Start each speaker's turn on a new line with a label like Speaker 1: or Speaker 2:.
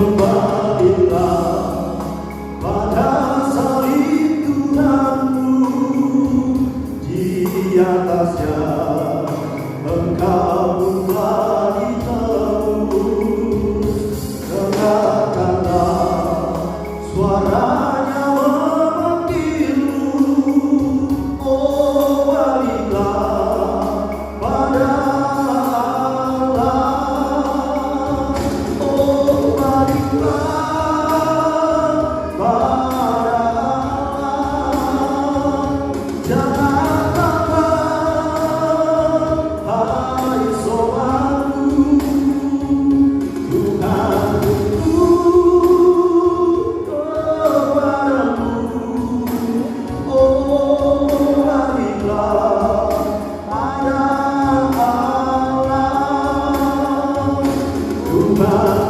Speaker 1: kembalilah pada salib Tuhanmu, di atasnya Engkau telah ditebus. Dengarkanlah suaranya memanggilmu, oh baliklah pada Allah, oh baliklah pada Allah. Jangan takut, hai sobatku, Tuhan tunduk kepadamu, oh baliklah pada Allah. Tuhan